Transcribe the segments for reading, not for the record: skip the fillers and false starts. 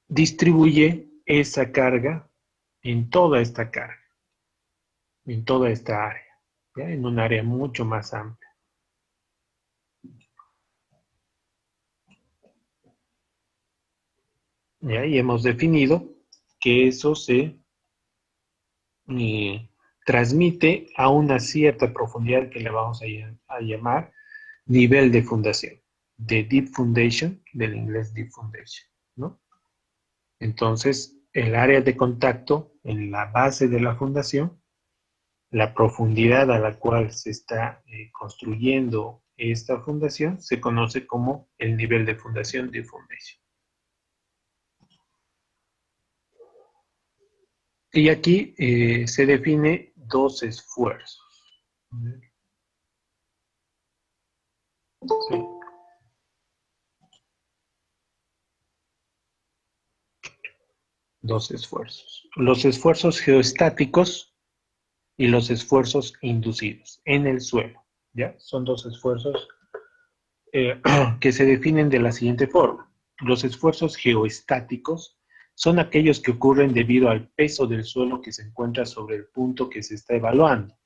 distribuye esa carga en toda esta carga, en toda esta área, ¿ya? En un área mucho más amplia. ¿Ya? Y hemos definido que eso se transmite a una cierta profundidad que le vamos a llamar nivel de fundación, de deep foundation, del inglés deep foundation, ¿no? Entonces, el área de contacto en la base de la fundación, la profundidad a la cual se está construyendo esta fundación, se conoce como el nivel de fundación, deep foundation. Y aquí se define dos esfuerzos. Sí. Dos esfuerzos. Los esfuerzos geostáticos y los esfuerzos inducidos en el suelo. ¿Ya? Son dos esfuerzos que se definen de la siguiente forma. Los esfuerzos geoestáticos son aquellos que ocurren debido al peso del suelo que se encuentra sobre el punto que se está evaluando.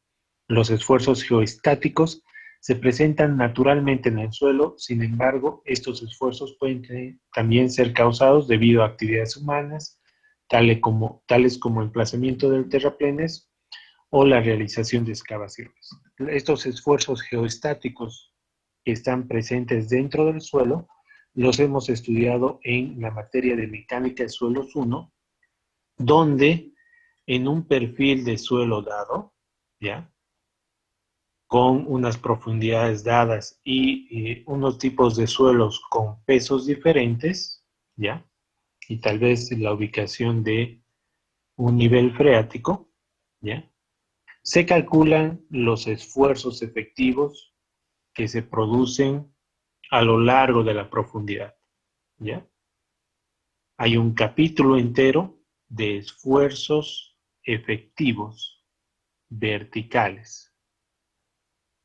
Los esfuerzos geoestáticos se presentan naturalmente en el suelo, sin embargo, estos esfuerzos pueden también ser causados debido a actividades humanas, tales como emplazamiento del terraplenes o la realización de excavaciones. Estos esfuerzos geoestáticos que están presentes dentro del suelo los hemos estudiado en la materia de mecánica de suelos 1, donde en un perfil de suelo dado, ¿ya? Con unas profundidades dadas y unos tipos de suelos con pesos diferentes, ¿ya? Y tal vez la ubicación de un nivel freático, ¿ya? Se calculan los esfuerzos efectivos que se producen a lo largo de la profundidad, ¿ya? Hay un capítulo entero de esfuerzos efectivos verticales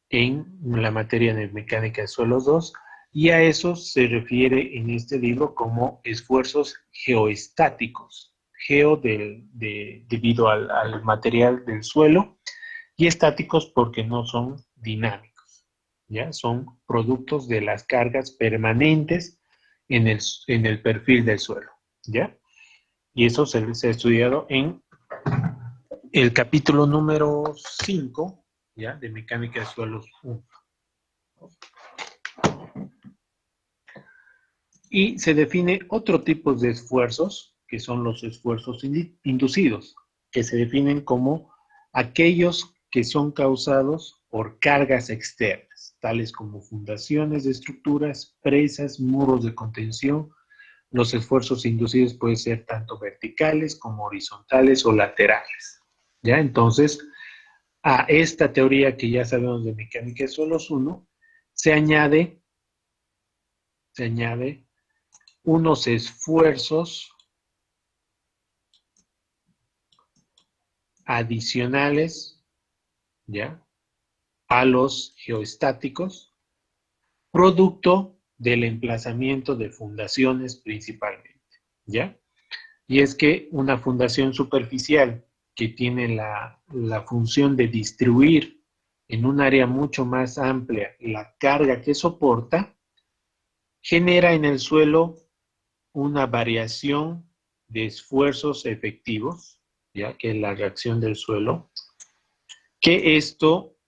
en la materia de mecánica de suelos 2, y a eso se refiere en este libro como esfuerzos geoestáticos, debido al material del suelo, y estáticos porque no son dinámicos, ¿ya? Son productos de las cargas permanentes en el perfil del suelo, ¿ya? Y eso se ha estudiado en el capítulo número 5, ¿ya? De mecánica de suelos 1. Y se define otro tipo de esfuerzos, que son los esfuerzos inducidos, que se definen como aquellos que son causados por cargas externas, tales como fundaciones de estructuras, presas, muros de contención. Los esfuerzos inducidos pueden ser tanto verticales como horizontales o laterales. ¿Ya? Entonces, a esta teoría que ya sabemos de mecánica de suelos 1, se añade unos esfuerzos adicionales, ¿ya? A los geoestáticos, producto del emplazamiento de fundaciones principalmente, ¿ya? Y es que una fundación superficial que tiene la función de distribuir en un área mucho más amplia la carga que soporta, genera en el suelo una variación de esfuerzos efectivos, ya que es la reacción del suelo, que esto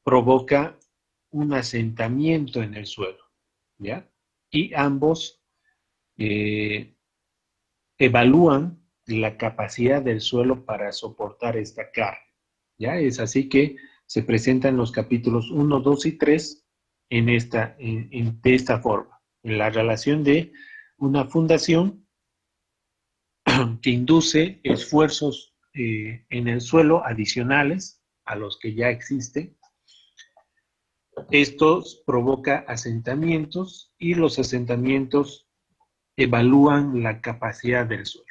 provoca un asentamiento en el suelo, ¿ya? Y ambos eh, evalúan la capacidad del suelo para soportar esta carga, ¿ya? Es así que se presentan los capítulos 1, 2 y 3 de esta forma, en la relación de una fundación que induce esfuerzos en el suelo adicionales a los que ya existen. Estos provoca asentamientos y los asentamientos evalúan la capacidad del suelo.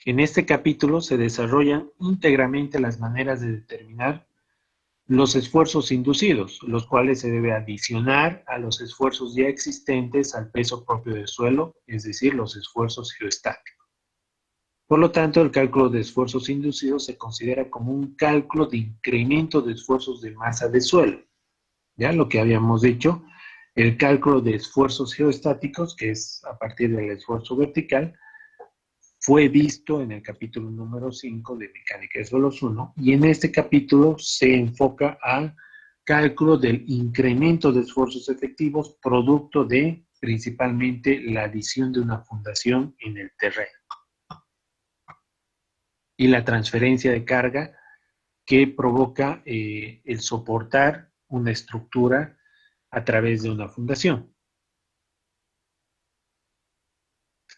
En este capítulo se desarrollan íntegramente las maneras de determinar los esfuerzos inducidos, los cuales se debe adicionar a los esfuerzos ya existentes al peso propio del suelo, es decir, los esfuerzos geostáticos. Por lo tanto, el cálculo de esfuerzos inducidos se considera como un cálculo de incremento de esfuerzos de masa de suelo. Ya lo que habíamos dicho, el cálculo de esfuerzos geostáticos, que es a partir del esfuerzo vertical, fue visto en el capítulo número 5 de Mecánica de Suelos 1, y en este capítulo se enfoca al cálculo del incremento de esfuerzos efectivos producto de principalmente la adición de una fundación en el terreno y la transferencia de carga que provoca el soportar una estructura a través de una fundación.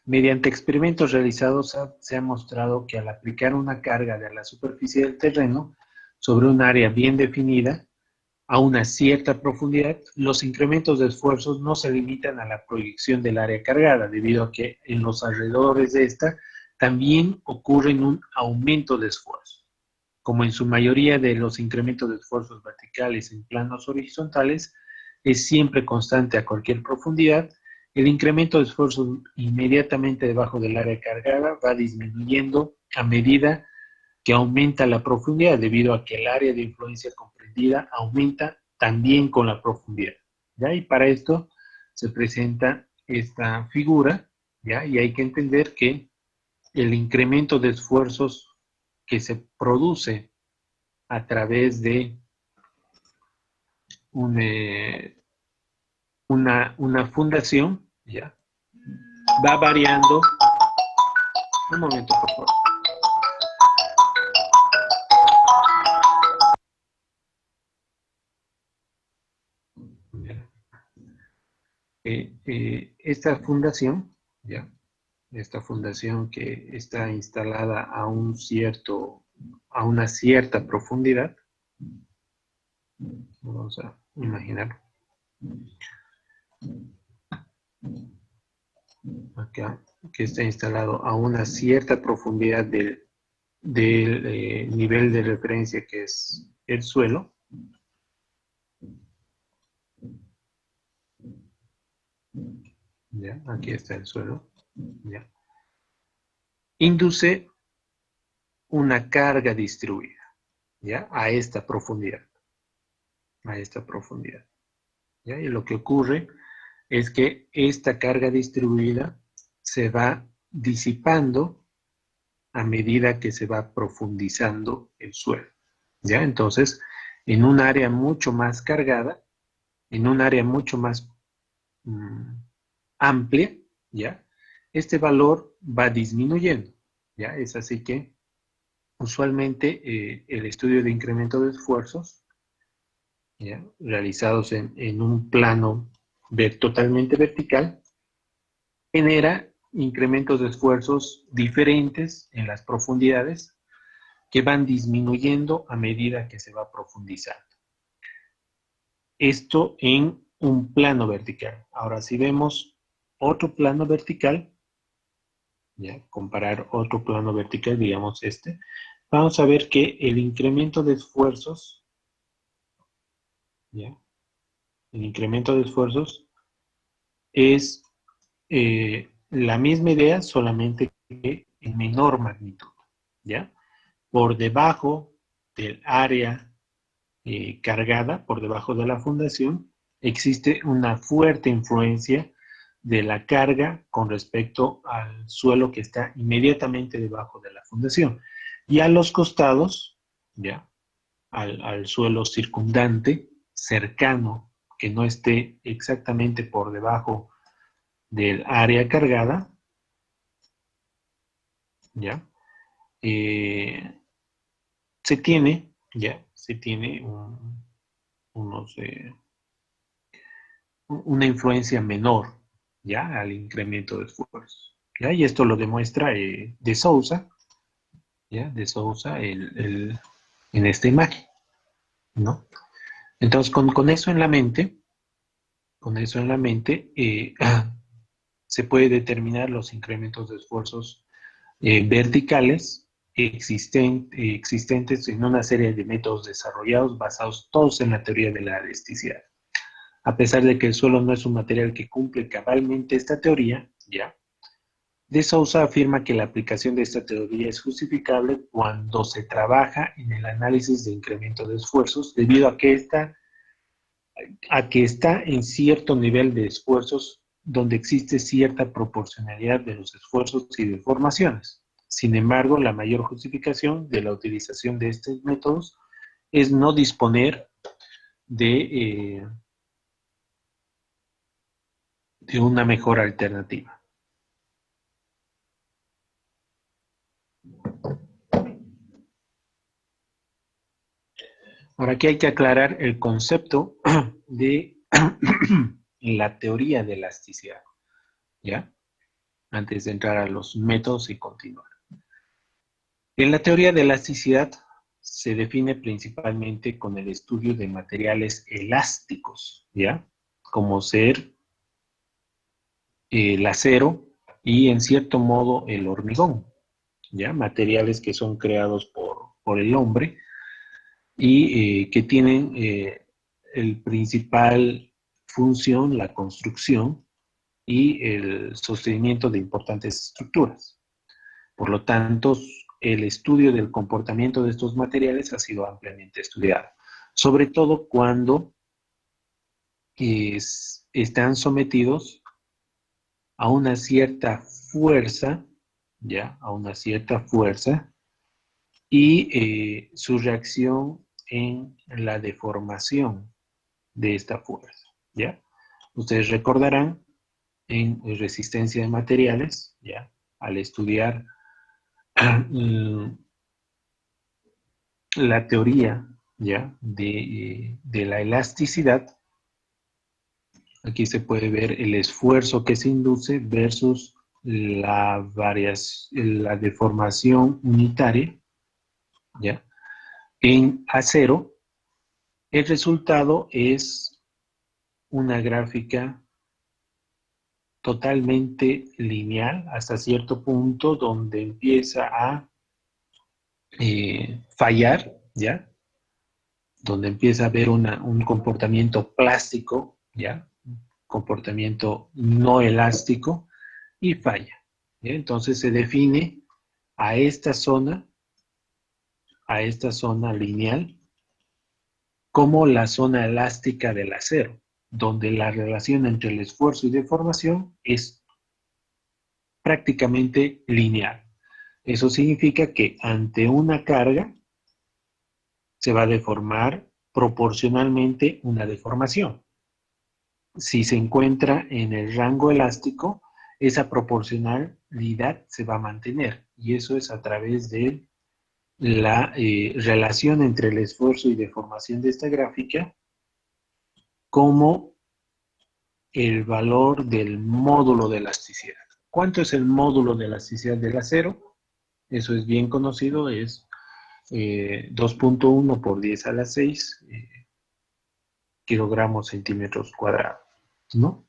Mediante experimentos realizados se ha mostrado que al aplicar una carga de la superficie del terreno sobre un área bien definida a una cierta profundidad, los incrementos de esfuerzos no se limitan a la proyección del área cargada, debido a que en los alrededores de esta también ocurren un aumento de esfuerzo. Como en su mayoría de los incrementos de esfuerzos verticales en planos horizontales es siempre constante a cualquier profundidad, el incremento de esfuerzo inmediatamente debajo del área cargada va disminuyendo a medida que aumenta la profundidad, debido a que el área de influencia comprendida aumenta también con la profundidad. ¿Ya? Y para esto se presenta esta figura, ¿ya? Y hay que entender que el incremento de esfuerzos que se produce a través de un, una fundación, ¿ya? Va variando. Un momento, por favor. Esta fundación, ¿ya? Esta fundación que está instalada a a una cierta profundidad, vamos a imaginar acá, que está instalado a una cierta profundidad del nivel de referencia que es el suelo. ¿Ya? Aquí está el suelo. ¿Ya? Induce una carga distribuida, ¿ya? A esta profundidad. A esta profundidad. ¿Ya? Y lo que ocurre es que esta carga distribuida se va disipando a medida que se va profundizando el suelo. ¿Ya? Entonces, en un área mucho más cargada, en un área mucho más amplia, ¿ya? Este valor va disminuyendo, ¿ya? Es así que usualmente el estudio de incremento de esfuerzos, ¿ya? Realizados en un plano totalmente vertical, genera incrementos de esfuerzos diferentes en las profundidades que van disminuyendo a medida que se va profundizando. Esto en un plano vertical. Ahora, si vemos otro plano vertical, ¿ya? Comparar otro plano vertical, digamos este, vamos a ver que el incremento de esfuerzos, ¿ya? El incremento de esfuerzos es la misma idea, solamente que en menor magnitud, ¿ya? Por debajo del área cargada, por debajo de la fundación, existe una fuerte influencia de la carga con respecto al suelo que está inmediatamente debajo de la fundación. Y a los costados, ya, al suelo circundante, cercano, que no esté exactamente por debajo del área cargada, ya, se tiene, ya, se tiene unos, una influencia menor, ya, al incremento de esfuerzo. ¿Ya? Y esto lo demuestra de Sousa, ¿ya? De Sousa en esta imagen, ¿no? Entonces, con eso en la mente, se puede determinar los incrementos de esfuerzos verticales existentes en una serie de métodos desarrollados basados todos en la teoría de la elasticidad. A pesar de que el suelo no es un material que cumple cabalmente esta teoría, ¿ya? De Souza afirma que la aplicación de esta teoría es justificable cuando se trabaja en el análisis de incremento de esfuerzos debido a que está en cierto nivel de esfuerzos donde existe cierta proporcionalidad de los esfuerzos y deformaciones. Sin embargo, la mayor justificación de la utilización de estos métodos es no disponer de una mejor alternativa. Ahora aquí hay que aclarar el concepto de la teoría de elasticidad, ¿ya? Antes de entrar a los métodos y continuar. En la teoría de elasticidad se define principalmente con el estudio de materiales elásticos, ¿ya? Como ser el acero y en cierto modo el hormigón, ¿ya? Materiales que son creados por el hombre y que tienen el principal función, la construcción y el sostenimiento de importantes estructuras. Por lo tanto, el estudio del comportamiento de estos materiales ha sido ampliamente estudiado, sobre todo cuando están sometidos a una cierta fuerza, ¿ya? A una cierta fuerza y su reacción en la deformación de esta fuerza, ¿ya? Ustedes recordarán en resistencia de materiales, ¿ya? Al estudiar la teoría, ¿ya? De la elasticidad, aquí se puede ver el esfuerzo que se induce versus la deformación unitaria, ¿ya? En acero, el resultado es una gráfica totalmente lineal hasta cierto punto donde empieza a fallar, ¿ya? Donde empieza a haber un comportamiento plástico, ¿ya? Comportamiento no elástico y falla, ¿ya? Entonces se define a esta zona lineal como la zona elástica del acero, donde la relación entre el esfuerzo y deformación es prácticamente lineal. Eso significa que ante una carga se va a deformar proporcionalmente una deformación. Si se encuentra en el rango elástico, esa proporcionalidad se va a mantener y eso es a través de la relación entre el esfuerzo y deformación de esta gráfica como el valor del módulo de elasticidad. ¿Cuánto es el módulo de elasticidad del acero? Eso es bien conocido, es 2.1 por 10 a la 6 kilogramos centímetros cuadrados, ¿no?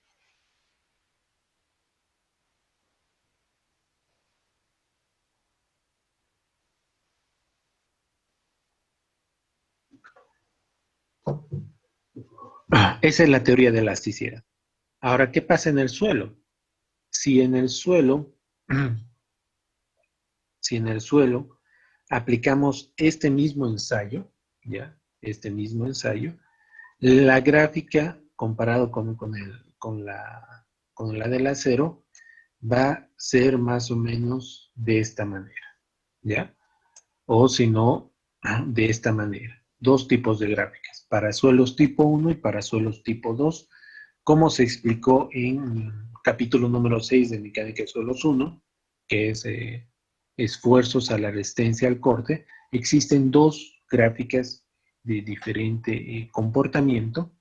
Esa es la teoría de elasticidad. Ahora, ¿qué pasa en el suelo? Si en el suelo, si en el suelo aplicamos este mismo ensayo, ¿ya? Este mismo ensayo, la gráfica comparado con la del acero va a ser más o menos de esta manera, ¿ya? O si no, de esta manera. Dos tipos de gráficas, para suelos tipo 1 y para suelos tipo 2, como se explicó en capítulo número 6 de Mecánica de Suelos 1, que es esfuerzos a la resistencia al corte. Existen dos gráficas de diferente comportamiento,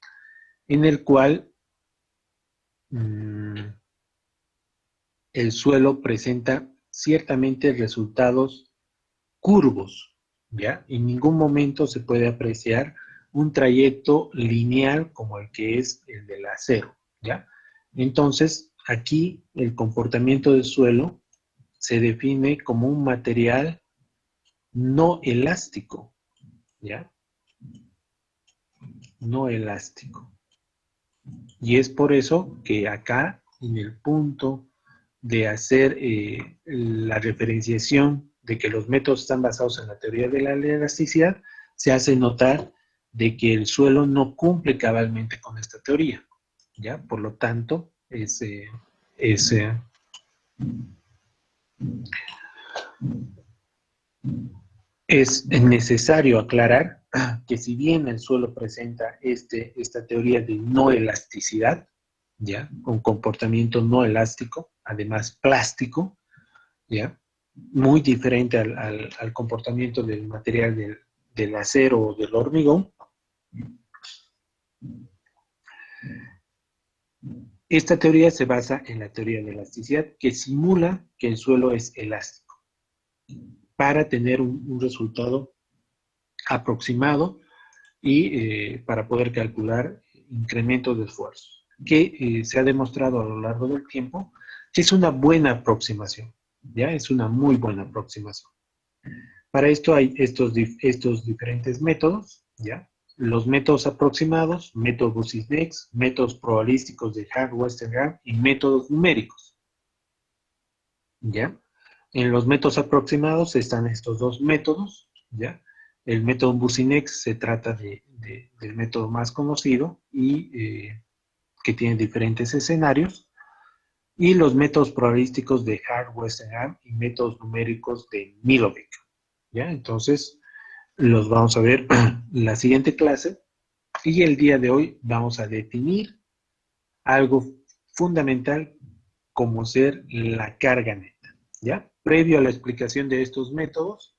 en el cual el suelo presenta ciertamente resultados curvos, ¿ya? En ningún momento se puede apreciar un trayecto lineal como el que es el del acero, ¿ya? Entonces, aquí el comportamiento del suelo se define como un material no elástico, ¿ya? No elástico. Y es por eso que acá, en el punto de hacer la referenciación de que los métodos están basados en la teoría de la elasticidad, se hace notar de que el suelo no cumple cabalmente con esta teoría, ¿ya? Por lo tanto, es necesario aclarar que si bien el suelo presenta esta teoría de no elasticidad, ¿ya? Un comportamiento no elástico, además plástico, ¿ya? Muy diferente al comportamiento del material del acero o del hormigón. Esta teoría se basa en la teoría de elasticidad, que simula que el suelo es elástico, para tener un resultado aproximado y para poder calcular incrementos de esfuerzo, que se ha demostrado a lo largo del tiempo que es una buena aproximación, ¿ya? Es una muy buena aproximación. Para esto hay estos diferentes métodos, ¿ya? Los métodos aproximados, método Boussinesq, métodos probabilísticos de Hart-Westergaard y métodos numéricos, ¿ya? En los métodos aproximados están estos dos métodos, ¿ya? El método Boussinesq se trata del método más conocido y que tiene diferentes escenarios, y los métodos probabilísticos de Hart-Westergaard y métodos numéricos de Milovic, ¿ya? Entonces, los vamos a ver en la siguiente clase, y el día de hoy vamos a definir algo fundamental como ser la carga neta, ¿ya? Previo a la explicación de estos métodos,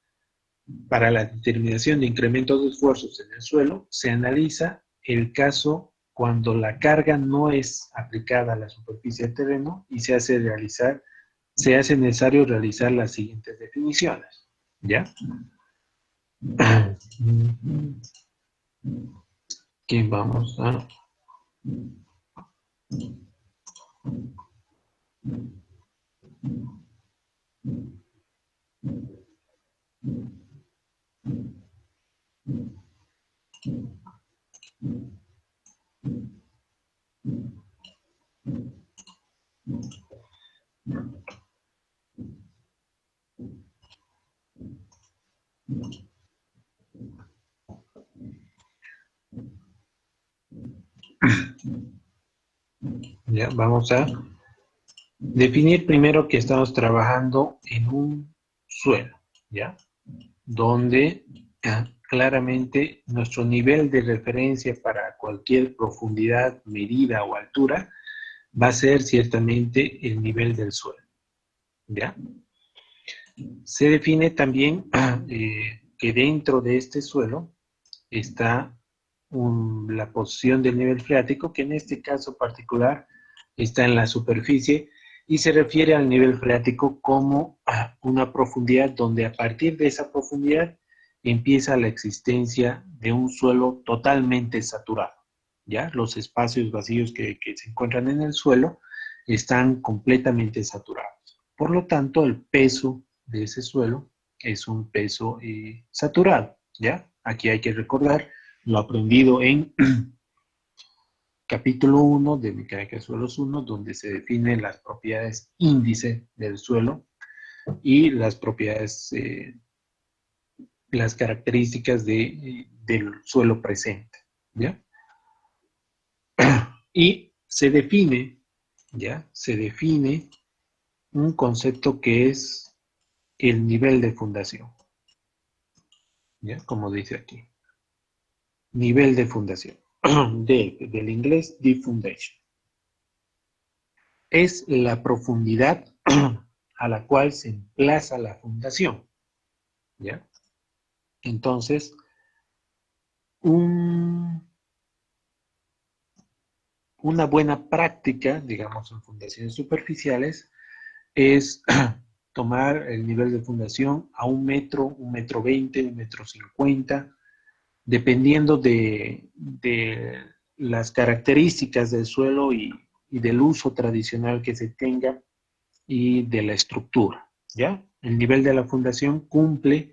para la determinación de incrementos de esfuerzos en el suelo, se analiza el caso cuando la carga no es aplicada a la superficie del terreno y se hace necesario realizar las siguientes definiciones, ¿ya? ¿Qué vamos a...? Ya, vamos a definir primero que estamos trabajando en un suelo, ¿ya? Donde claramente nuestro nivel de referencia para cualquier profundidad, medida o altura va a ser ciertamente el nivel del suelo, ¿ya? Se define también que dentro de este suelo está la posición del nivel freático, que en este caso particular está en la superficie y se refiere al nivel freático como una profundidad donde a partir de esa profundidad empieza la existencia de un suelo totalmente saturado, ¿ya? Los espacios vacíos que se encuentran en el suelo están completamente saturados. Por lo tanto, el peso de ese suelo es un peso saturado, ¿ya? Aquí hay que recordar lo aprendido en capítulo 1 de Mecánica de Suelos 1, donde se definen las propiedades índice del suelo y las propiedades, las características del suelo presente, ¿ya? Y se define, ¿ya? Se define un concepto que es el nivel de fundación, ¿ya? Como dice aquí. Nivel de fundación. Del inglés, deep foundation. Es la profundidad a la cual se emplaza la fundación, ¿ya? Entonces, una buena práctica, digamos, en fundaciones superficiales, es tomar el nivel de fundación a 1 metro, 1,20 m, 1,50 m, dependiendo de las características del suelo y del uso tradicional que se tenga y de la estructura, ¿ya? El nivel de la fundación cumple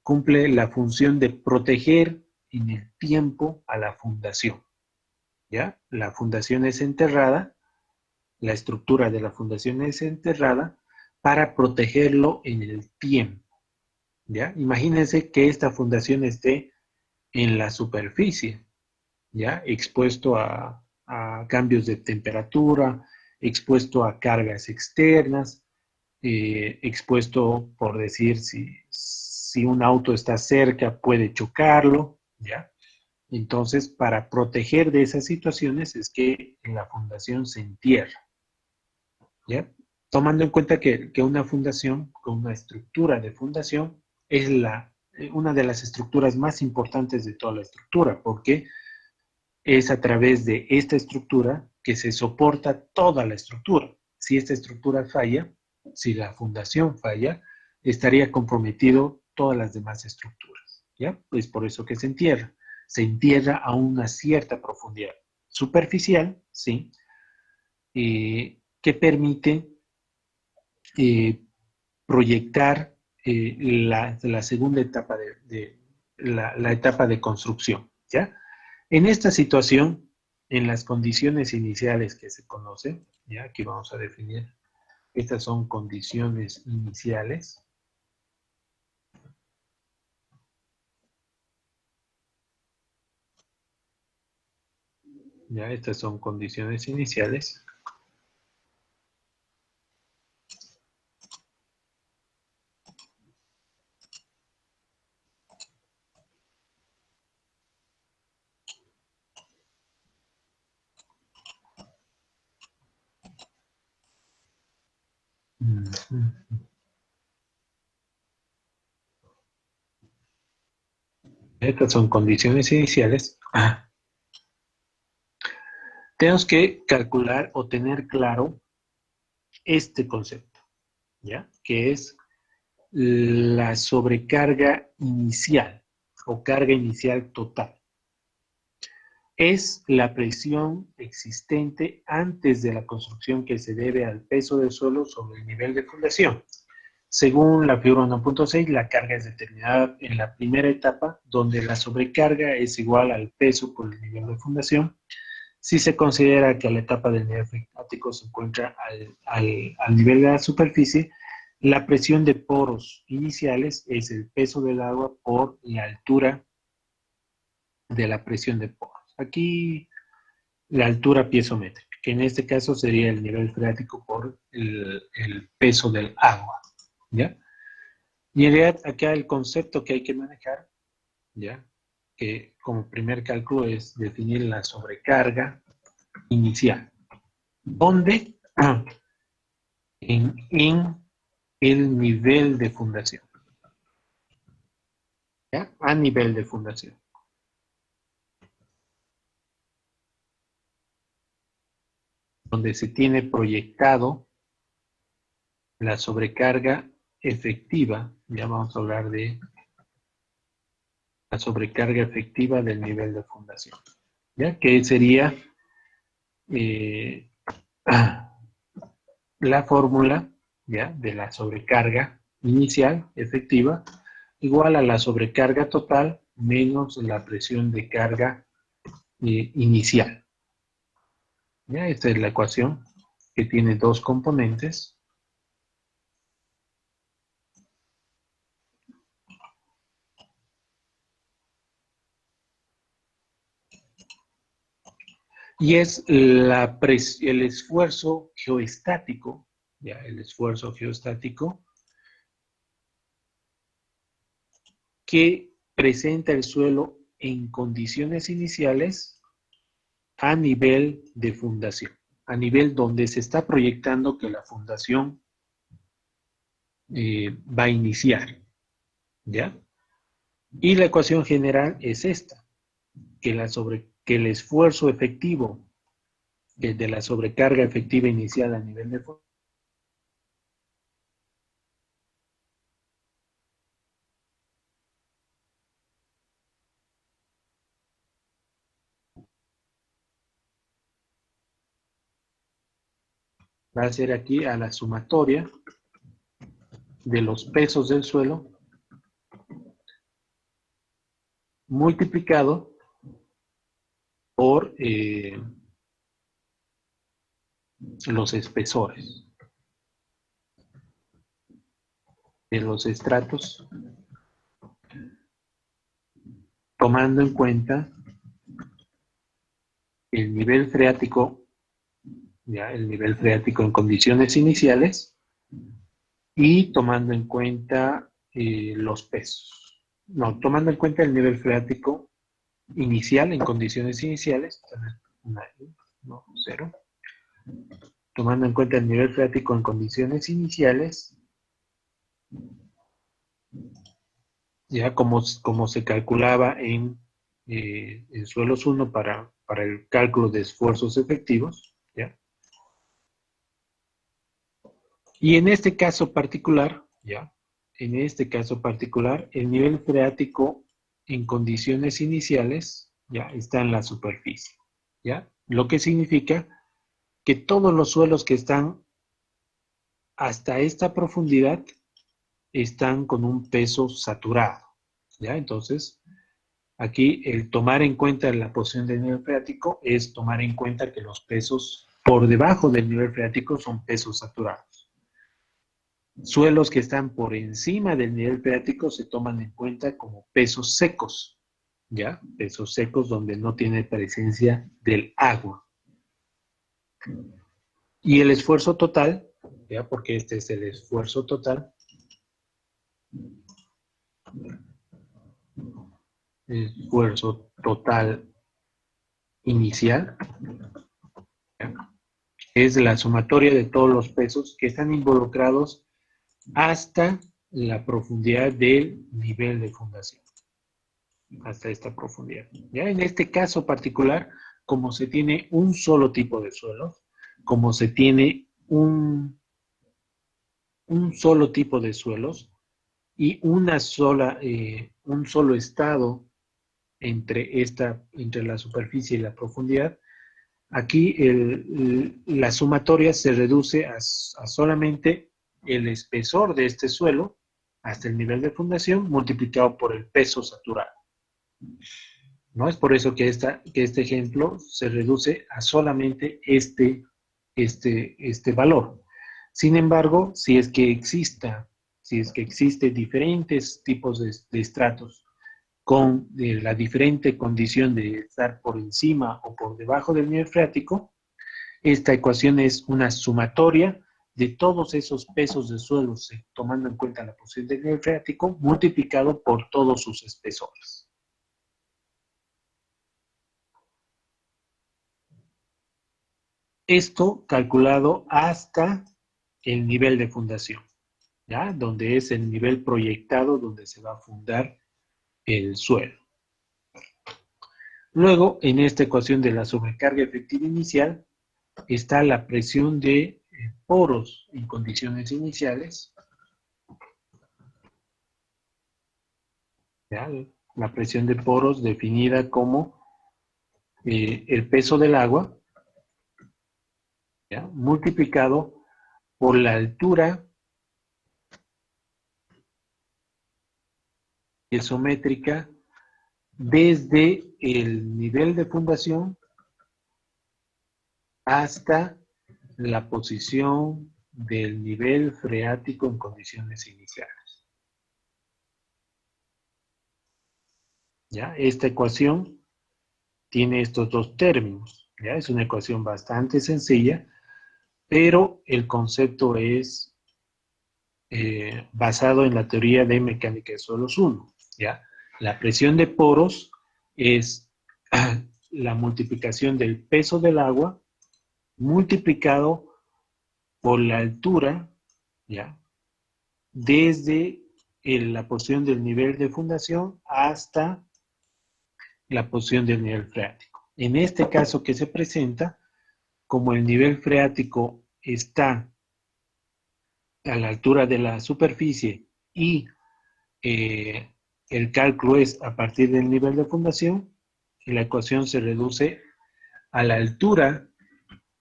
cumple la función de proteger en el tiempo a la fundación. ¿Ya? La fundación es enterrada, la estructura de la fundación es enterrada para protegerlo en el tiempo. ¿Ya? Imagínense que esta fundación esté en la superficie, ¿ya? Expuesto a cambios de temperatura, expuesto a cargas externas, expuesto, por decir, si un auto está cerca, puede chocarlo, ¿ya? Entonces, para proteger de esas situaciones es que la fundación se entierra, ¿ya? Tomando en cuenta que una fundación, con una estructura de fundación, es una de las estructuras más importantes de toda la estructura, porque es a través de esta estructura que se soporta toda la estructura. Si esta estructura falla, si la fundación falla, estaría comprometido todas las demás estructuras, ¿ya? Es por eso que se entierra. Se entierra a una cierta profundidad superficial, ¿sí? Que permite eh, proyectar la segunda etapa la etapa de construcción, ¿ya? En esta situación, en las condiciones iniciales que se conocen, ¿ya? Aquí vamos a definir, estas son condiciones iniciales, ¿ya? Estas son condiciones iniciales. Estas son condiciones iniciales. Tenemos que calcular o tener claro este concepto, ¿ya? Que es la sobrecarga inicial o carga inicial total. Es la presión existente antes de la construcción que se debe al peso del suelo sobre el nivel de fundación. Según la figura 1.6, la carga es determinada en la primera etapa, donde la sobrecarga es igual al peso por el nivel de fundación. Si se considera que la etapa del nivel freático se encuentra al nivel de la superficie, la presión de poros iniciales es el peso del agua por la altura de la presión de poros. Aquí la altura piezométrica, que en este caso sería el nivel freático por el peso del agua, ¿ya? Y en realidad acá el concepto que hay que manejar, ¿ya? Que como primer cálculo es definir la sobrecarga inicial, donde en el nivel de fundación, ¿ya? A nivel de fundación, donde se tiene proyectado la sobrecarga efectiva, ya vamos a hablar de la sobrecarga efectiva del nivel de fundación, ¿ya? Que sería eh, la fórmula, ¿ya? De la sobrecarga inicial efectiva igual a la sobrecarga total menos la presión de carga inicial. ¿Ya? Esta es la ecuación que tiene dos componentes. Y es el esfuerzo geoestático, ¿ya? El esfuerzo geoestático que presenta el suelo en condiciones iniciales a nivel de fundación, a nivel donde se está proyectando que la fundación va a iniciar, ¿ya? Y la ecuación general es esta, que el esfuerzo efectivo de la sobrecarga efectiva inicial a nivel de fundación va a ser aquí a la sumatoria de los pesos del suelo multiplicado por los espesores de los estratos, tomando en cuenta el nivel freático, ya el nivel freático en condiciones iniciales, y tomando en cuenta los pesos. No, tomando en cuenta el nivel freático inicial en condiciones iniciales, no, 0. Tomando en cuenta el nivel freático en condiciones iniciales, ya como se calculaba en suelos 1 para el cálculo de esfuerzos efectivos, ¿ya? Y en este caso particular, ¿ya? En este caso particular, el nivel freático en condiciones iniciales, ¿ya? Está en la superficie, ¿ya? Lo que significa que todos los suelos que están hasta esta profundidad están con un peso saturado, ¿ya? Entonces, aquí el tomar en cuenta la posición del nivel freático es tomar en cuenta que los pesos por debajo del nivel freático son pesos saturados. Suelos que están por encima del nivel freático se toman en cuenta como pesos secos, ¿ya? Pesos secos donde no tiene presencia del agua. Y el esfuerzo total, ¿ya? Porque este es el esfuerzo total. Esfuerzo total inicial, ¿ya? Es la sumatoria de todos los pesos que están involucrados hasta la profundidad del nivel de fundación. Hasta esta profundidad. Ya en este caso particular, como se tiene un solo tipo de suelo, como se tiene un solo tipo de suelos y un solo estado entre la superficie y la profundidad, aquí la sumatoria se reduce a solamente el espesor de este suelo hasta el nivel de fundación multiplicado por el peso saturado. ¿No? Es por eso que este ejemplo se reduce a solamente este valor. Sin embargo, si es que existe diferentes tipos de estratos con la diferente condición de estar por encima o por debajo del nivel freático, esta ecuación es una sumatoria de todos esos pesos de suelos, tomando en cuenta la posición del nivel freático, multiplicado por todos sus espesores. Esto calculado hasta el nivel de fundación, ¿ya? Donde es el nivel proyectado donde se va a fundar el suelo. Luego, en esta ecuación de la sobrecarga efectiva inicial, está la presión de poros en condiciones iniciales, ¿ya? La presión de poros definida como el peso del agua, ¿ya? Multiplicado por la altura isométrica desde el nivel de fundación hasta la posición del nivel freático en condiciones iniciales. ¿Ya? Esta ecuación tiene estos dos términos, ¿ya? Es una ecuación bastante sencilla, pero el concepto es basado en la teoría de mecánica de suelos 1, ¿ya? La presión de poros es la multiplicación del peso del agua multiplicado por la altura, ¿ya? Desde la posición del nivel de fundación hasta la posición del nivel freático. En este caso que se presenta, como el nivel freático está a la altura de la superficie y el cálculo es a partir del nivel de fundación, y la ecuación se reduce a la altura,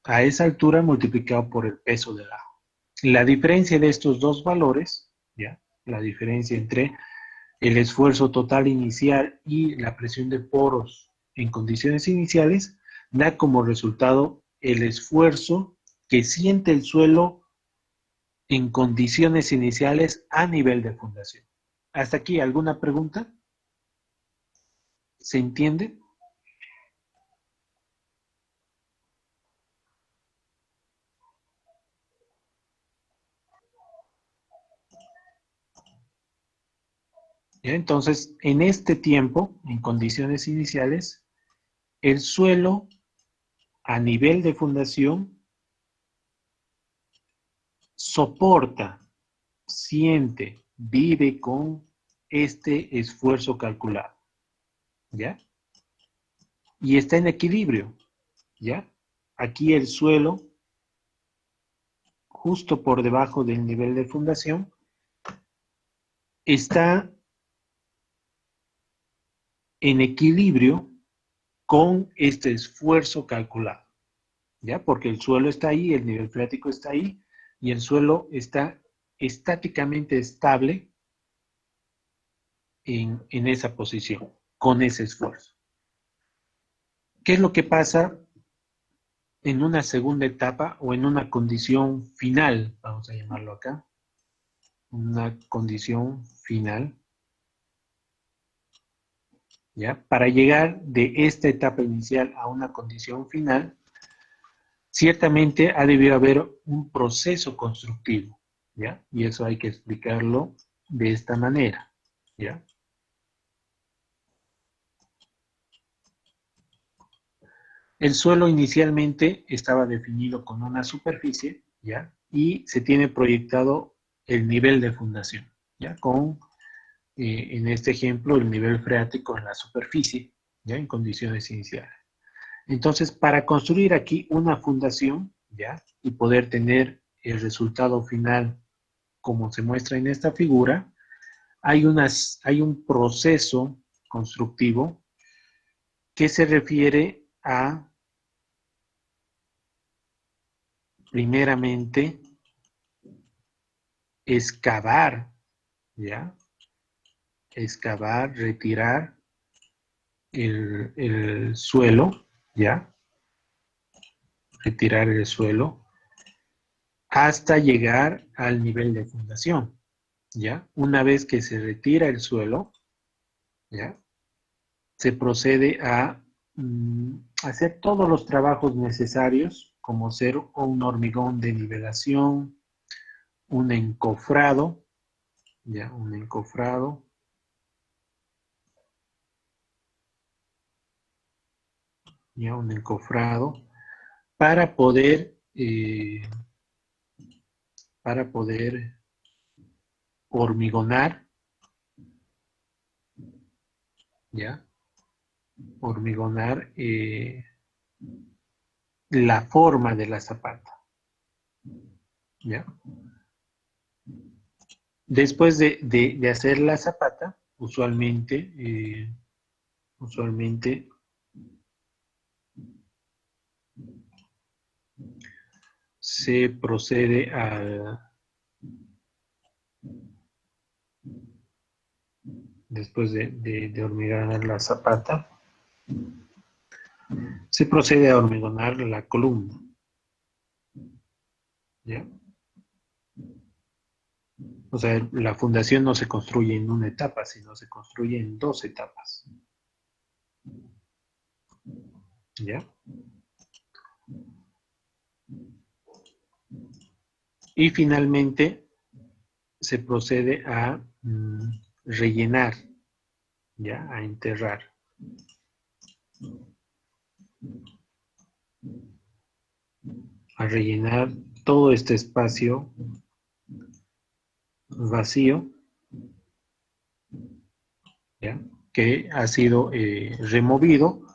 a esa altura multiplicado por el peso del agua. La diferencia de estos dos valores, ¿ya? La diferencia entre el esfuerzo total inicial y la presión de poros en condiciones iniciales, da como resultado el esfuerzo que siente el suelo en condiciones iniciales a nivel de fundación. ¿Hasta aquí alguna pregunta? ¿Se entiende? ¿Ya? Entonces, en este tiempo, en condiciones iniciales, el suelo a nivel de fundación soporta, siente, vive con este esfuerzo calculado, ¿ya? Y está en equilibrio, ¿ya? Aquí el suelo, justo por debajo del nivel de fundación, está en equilibrio con este esfuerzo calculado, ¿ya? Porque el suelo está ahí, el nivel freático está ahí, y el suelo está estáticamente estable en esa posición, con ese esfuerzo. ¿Qué es lo que pasa en una segunda etapa o en una condición final? Vamos a llamarlo acá. Una condición final, ¿ya? Para llegar de esta etapa inicial a una condición final, ciertamente ha debido haber un proceso constructivo, ¿ya? Y eso hay que explicarlo de esta manera, ¿ya? El suelo inicialmente estaba definido con una superficie, ¿ya? Y se tiene proyectado el nivel de fundación, ¿ya? Con, en este ejemplo, el nivel freático en la superficie, ¿ya? En condiciones iniciales. Entonces, para construir aquí una fundación, ¿ya? Y poder tener el resultado final como se muestra en esta figura, hay un proceso constructivo que se refiere a, primeramente, excavar, ¿ya? Excavar, retirar el suelo, ¿ya? Retirar el suelo hasta llegar al nivel de fundación, ¿ya? Una vez que se retira el suelo, ¿ya? Se procede a hacer todos los trabajos necesarios, como ser un hormigón de nivelación, un encofrado, ya, un encofrado, ya, un encofrado, para poder, eh, para poder hormigonar, ya, hormigonar la forma de la zapata, ya. Después de hacer la zapata, usualmente se procede a, después de hormigonar la zapata, se procede a hormigonar la columna, ¿ya? O sea, la fundación no se construye en una etapa, sino se construye en dos etapas, ¿ya? Y finalmente se procede a rellenar, ¿ya? A enterrar. A rellenar todo este espacio vacío, ¿ya? Que ha sido removido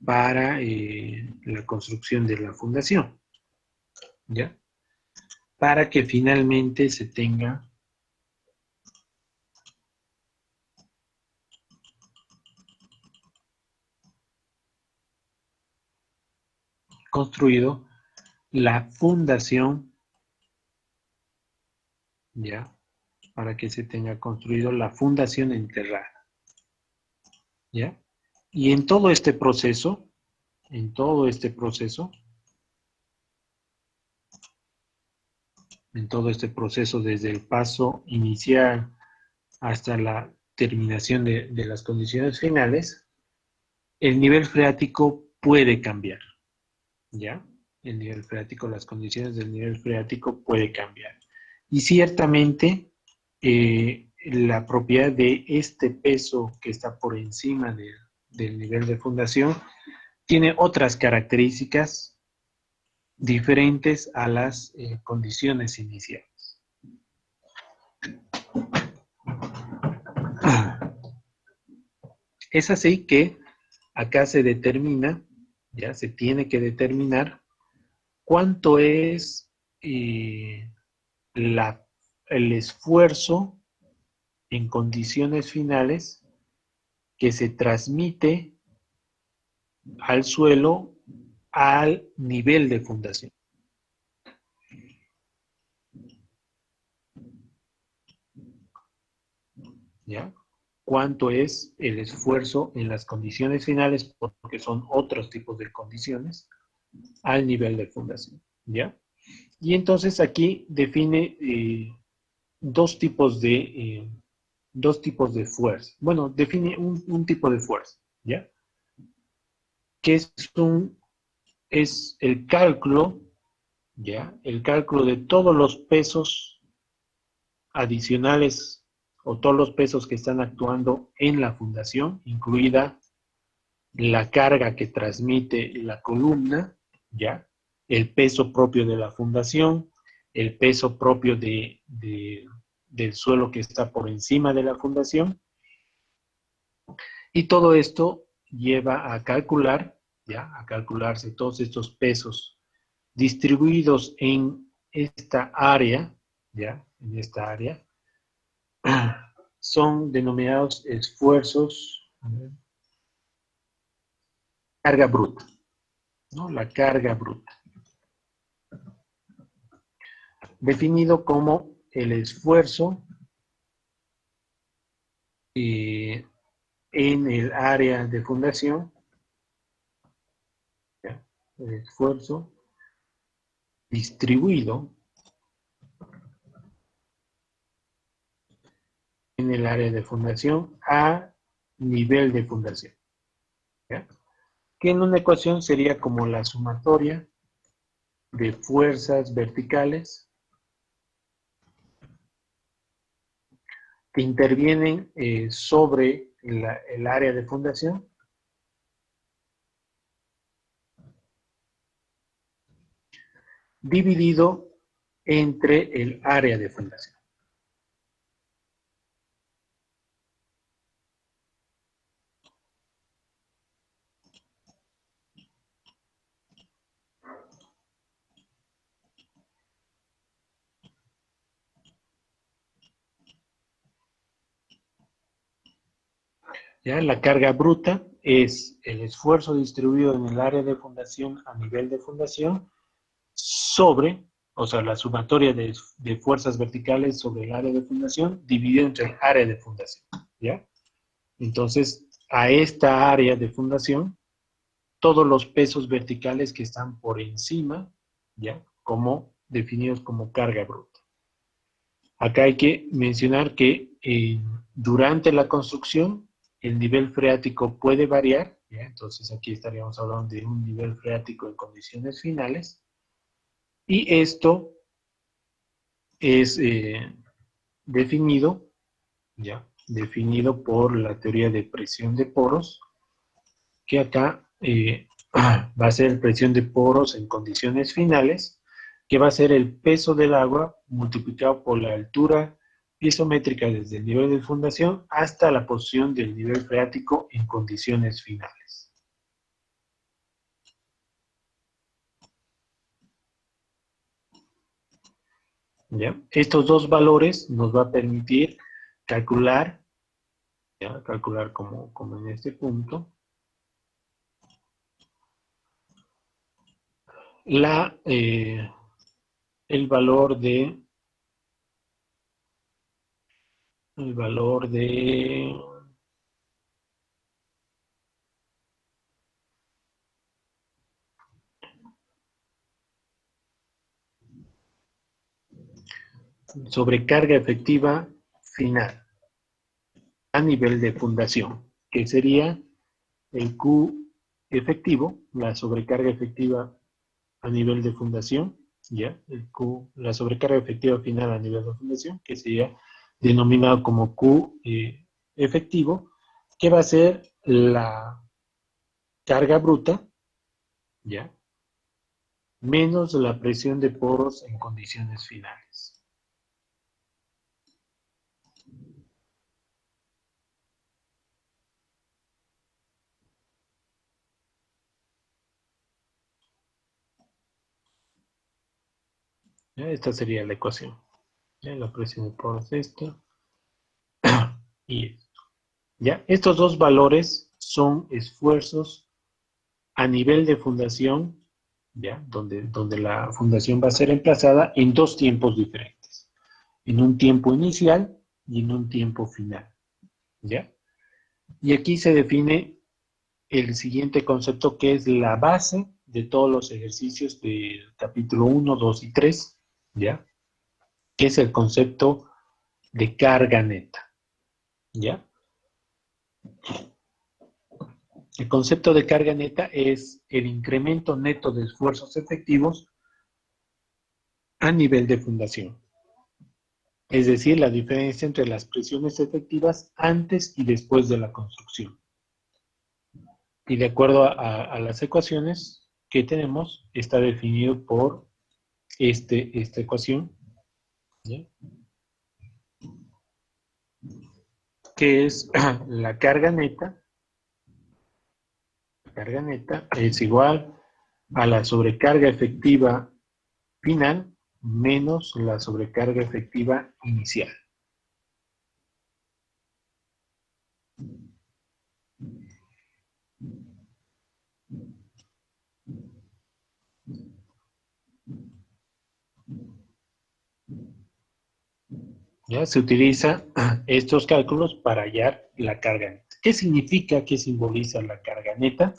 para la construcción de la fundación, ¿ya? Para que finalmente se tenga construido la fundación, ¿ya? para que se tenga construido la fundación enterrada. ¿Ya? Y en todo este proceso, desde el paso inicial hasta la terminación de las condiciones finales, el nivel freático puede cambiar, ¿ya? El nivel freático, las condiciones del nivel freático puede cambiar. Y ciertamente, la propiedad de este peso que está por encima del nivel de fundación tiene otras características diferentes a las condiciones iniciales. Es así que acá se determina, ya se tiene que determinar cuánto es el esfuerzo en condiciones finales que se transmite al suelo al nivel de fundación. ¿Ya? Cuánto es el esfuerzo en las condiciones finales, porque son otros tipos de condiciones, al nivel de fundación. ¿Ya? Y entonces aquí define dos tipos de fuerza. Bueno, define un tipo de fuerza, ¿ya? Que es el cálculo, ¿ya? El cálculo de todos los pesos adicionales o todos los pesos que están actuando en la fundación, incluida la carga que transmite la columna, ¿ya? El peso propio de la fundación, el peso propio del suelo que está por encima de la fundación, y todo esto lleva a calcular, ¿ya? A calcularse todos estos pesos distribuidos en esta área, ¿ya? En esta área, son denominados esfuerzos, carga bruta, ¿no? La carga bruta. Definido como el esfuerzo en el área de fundación, ¿ya? El esfuerzo distribuido en el área de fundación a nivel de fundación, ¿ya? Que en una ecuación sería como la sumatoria de fuerzas verticales que intervienen sobre el área de fundación dividido entre el área de fundación. ¿Ya? La carga bruta es el esfuerzo distribuido en el área de fundación a nivel de fundación sobre, o sea, la sumatoria de fuerzas verticales sobre el área de fundación dividido entre el área de fundación, ¿ya? Entonces, a esta área de fundación, todos los pesos verticales que están por encima, ¿ya? Como definidos como carga bruta. Acá hay que mencionar que durante la construcción el nivel freático puede variar, ¿ya? Entonces aquí estaríamos hablando de un nivel freático en condiciones finales, y esto es definido, ¿ya? Definido por la teoría de presión de poros, que acá va a ser presión de poros en condiciones finales, que va a ser el peso del agua multiplicado por la altura piezométrica desde el nivel de fundación hasta la posición del nivel freático en condiciones finales. ¿Ya? Estos dos valores nos va a permitir calcular, ¿ya? Calcular como en este punto, el valor de el valor de... sobrecarga efectiva final a nivel de fundación, que sería el Q efectivo, la sobrecarga efectiva a nivel de fundación, ¿ya? El Q, la sobrecarga efectiva final a nivel de fundación, que sería denominado como Q efectivo, que va a ser la carga bruta, ¿ya? Menos la presión de poros en condiciones finales. ¿Ya? Esta sería la ecuación. ¿Ya? La presión de poros esto y esto. ¿Ya? Estos dos valores son esfuerzos a nivel de fundación, ¿ya? Donde la fundación va a ser emplazada en dos tiempos diferentes, en un tiempo inicial y en un tiempo final, ¿ya? Y aquí se define el siguiente concepto, que es la base de todos los ejercicios del capítulo 1, 2 y 3, ¿ya? Que es el concepto de carga neta, ¿ya? El concepto de carga neta es el incremento neto de esfuerzos efectivos a nivel de fundación. Es decir, la diferencia entre las presiones efectivas antes y después de la construcción. Y de acuerdo a las ecuaciones que tenemos, está definido por esta ecuación, ¿sí? Que es la carga neta. La carga neta es igual a la sobrecarga efectiva final menos la sobrecarga efectiva inicial. ¿Ya? Se utiliza estos cálculos para hallar la carga neta. ¿Qué significa, qué simboliza la carga neta?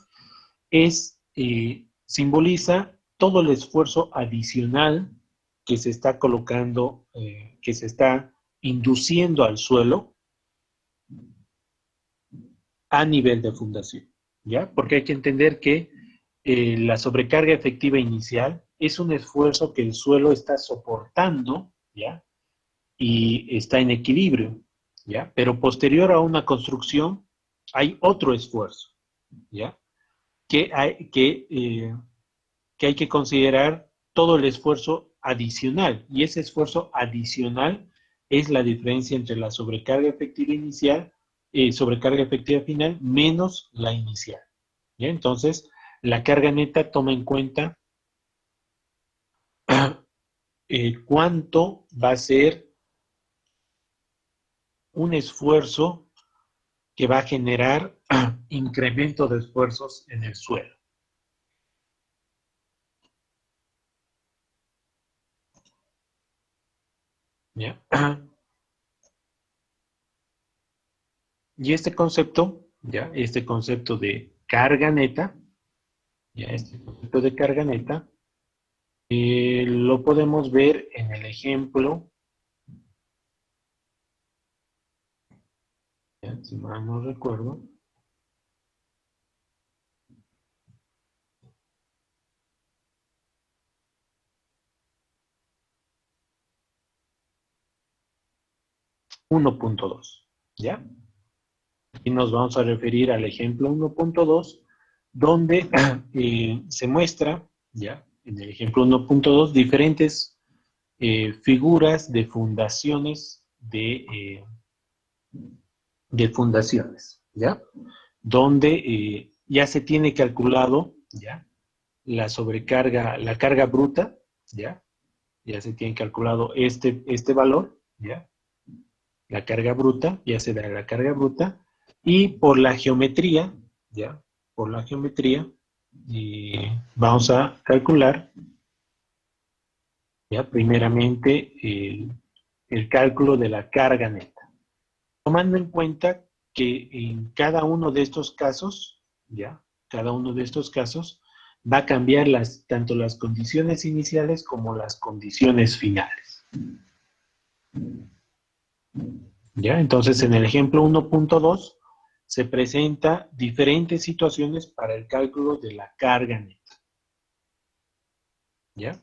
Simboliza todo el esfuerzo adicional que se está colocando, que se está induciendo al suelo a nivel de fundación, ¿ya? Porque hay que entender que la sobrecarga efectiva inicial es un esfuerzo que el suelo está soportando, ¿ya? Y está en equilibrio, ¿ya? Pero posterior a una construcción hay otro esfuerzo, ¿ya? Que hay que considerar todo el esfuerzo adicional, y ese esfuerzo adicional es la diferencia entre la sobrecarga efectiva inicial, sobrecarga efectiva final, menos la inicial. ¿Ya? Entonces, la carga neta toma en cuenta cuánto va a ser un esfuerzo que va a generar incremento de esfuerzos en el suelo. ¿Ya? Y este concepto de carga neta, ya este concepto de carga neta, lo podemos ver en el ejemplo, ya, si mal no recuerdo, uno punto dos, ¿ya? Y nos vamos a referir al ejemplo 1.2, donde se muestra, ¿ya? En el ejemplo 1.2, diferentes figuras de fundaciones de fundaciones, ¿ya? Donde ya se tiene calculado, ¿ya? La sobrecarga, la carga bruta, ¿ya? Ya se tiene calculado este valor, ¿ya? La carga bruta, ya se da la carga bruta, y por la geometría, ¿ya? Por la geometría, vamos a calcular, ¿ya? Primeramente, el cálculo de la carga neta. Tomando en cuenta que en cada uno de estos casos, ¿ya? Cada uno de estos casos va a cambiar tanto las condiciones iniciales como las condiciones finales. ¿Ya? Entonces, en el ejemplo 1.2 se presenta diferentes situaciones para el cálculo de la carga neta. ¿Ya?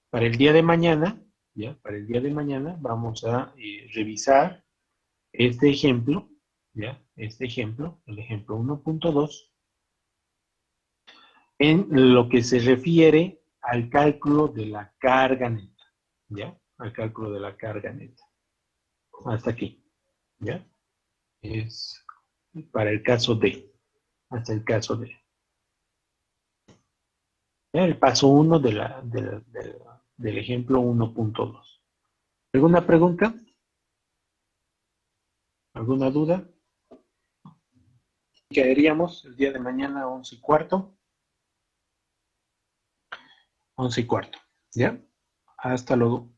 Para el día de mañana, ¿ya? Para el día de mañana vamos a revisar este ejemplo, ¿ya? Este ejemplo, el ejemplo 1.2, en lo que se refiere al cálculo de la carga neta, ¿ya? Al cálculo de la carga neta. Hasta aquí, ¿ya? Es para el caso D, hasta el caso D. ¿Ya? El paso 1 del ejemplo 1.2. ¿Alguna pregunta? ¿Alguna duda? Caeríamos el día de mañana a 11:15. 11:15. ¿Ya? Hasta luego.